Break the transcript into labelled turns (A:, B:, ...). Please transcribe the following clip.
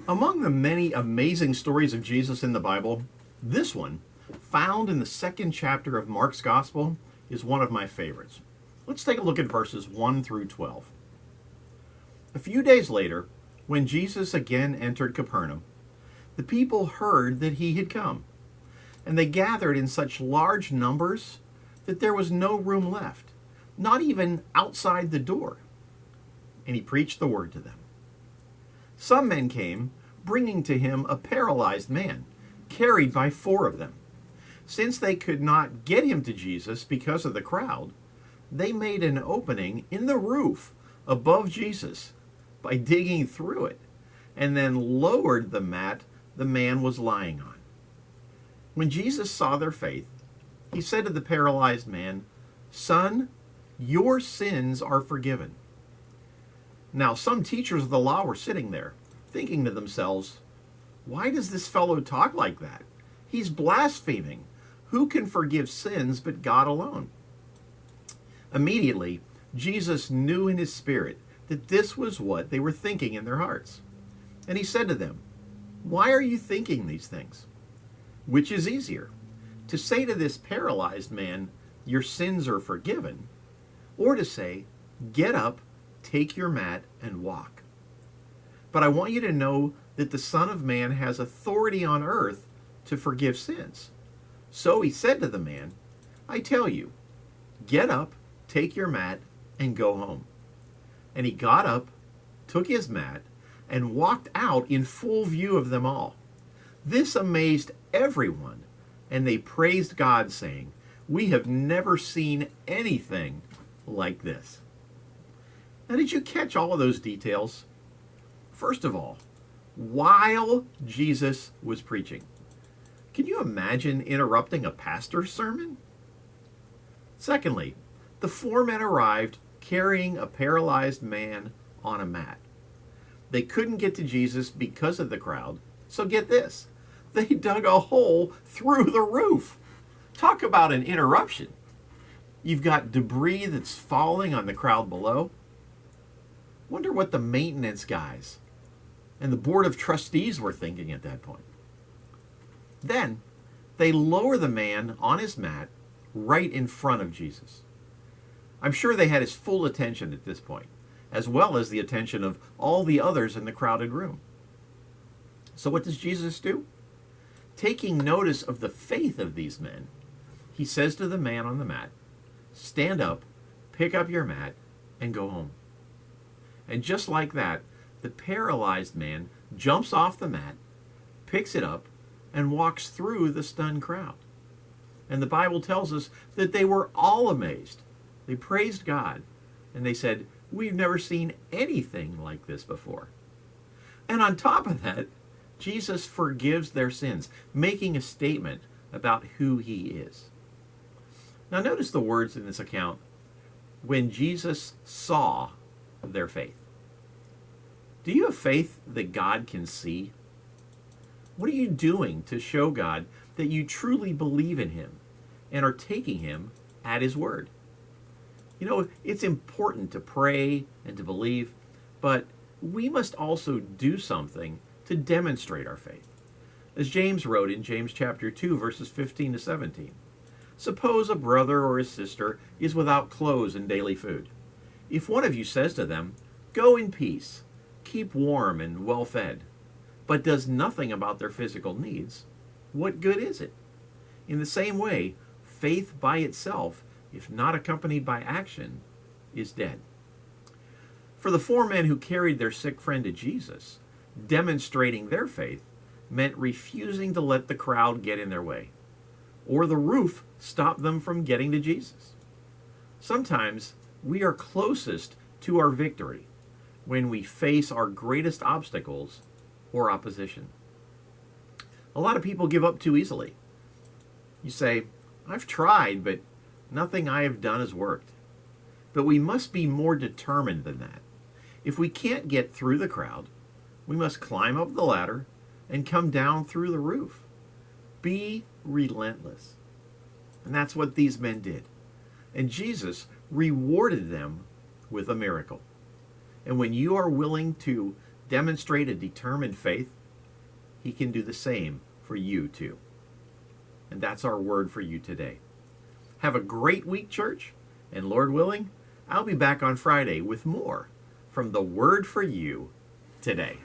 A: Among the many amazing stories of Jesus in the Bible, this one, found in the second chapter of Mark's Gospel, is one of my favorites. Let's take a look at verses 1 through 12. A few days later, when Jesus again entered Capernaum, the people heard that he had come, and they gathered in such large numbers that there was no room left, not even outside the door. And he preached the word to them. Some men came, bringing to him a paralyzed man, carried by four of them. Since they could not get him to Jesus because of the crowd, they made an opening in the roof above Jesus by digging through it, and then lowered the mat the man was lying on. When Jesus saw their faith, he said to the paralyzed man, "Son, your sins are forgiven." Now some teachers of the law were sitting there, thinking to themselves, "Why does this fellow talk like that? He's blaspheming. Who can forgive sins but God alone?" Immediately, Jesus knew in his spirit that this was what they were thinking in their hearts. And he said to them, "Why are you thinking these things? Which is easier, to say to this paralyzed man, 'Your sins are forgiven,' or to say, 'Get up, take your mat, and walk'? But I want you to know that the Son of Man has authority on earth to forgive sins." So he said to the man, "I tell you, get up, take your mat, and go home." And he got up, took his mat, and walked out in full view of them all. This amazed everyone, and they praised God, saying, "We have never seen anything like this." Now, did you catch all of those details? First of all, while Jesus was preaching. Can you imagine interrupting a pastor's sermon? Secondly, the four men arrived carrying a paralyzed man on a mat. They couldn't get to Jesus because of the crowd, so get this, they dug a hole through the roof. Talk about an interruption. You've got debris that's falling on the crowd below. Wonder what the maintenance guys and the board of trustees were thinking at that point. Then they lower the man on his mat right in front of Jesus. I'm sure they had his full attention at this point, as well as the attention of all the others in the crowded room. So what does Jesus do? Taking notice of the faith of these men, he says to the man on the mat, "Stand up, pick up your mat, and go home." And just like that, the paralyzed man jumps off the mat, picks it up, and walks through the stunned crowd. And the Bible tells us that they were all amazed. They praised God, and they said, "We've never seen anything like this before." And on top of that, Jesus forgives their sins, making a statement about who he is. Now notice the words in this account, when Jesus saw their faith. Do you have faith that God can see? What are you doing to show God that you truly believe in him and are taking him at his word? You know, it's important to pray and to believe, but we must also do something to demonstrate our faith. As James wrote in James chapter 2, verses 15 to 17, "Suppose a brother or a sister is without clothes and daily food. If one of you says to them, 'Go in peace, keep warm and well fed,' but does nothing about their physical needs, what good is it? In the same way, faith by itself, if not accompanied by action, is dead." For the four men who carried their sick friend to Jesus, demonstrating their faith meant refusing to let the crowd get in their way, or the roof stop them from getting to Jesus. Sometimes we are closest to our victory when we face our greatest obstacles or opposition. A lot of people give up too easily. You say, "I've tried, but nothing I have done has worked." But we must be more determined than that. If we can't get through the crowd, we must climb up the ladder and come down through the roof. Be relentless. And that's what these men did. And Jesus rewarded them with a miracle. And when you are willing to demonstrate a determined faith, he can do the same for you too. And that's our word for you today. Have a great week, church, and Lord willing, I'll be back on Friday with more from the word for you today.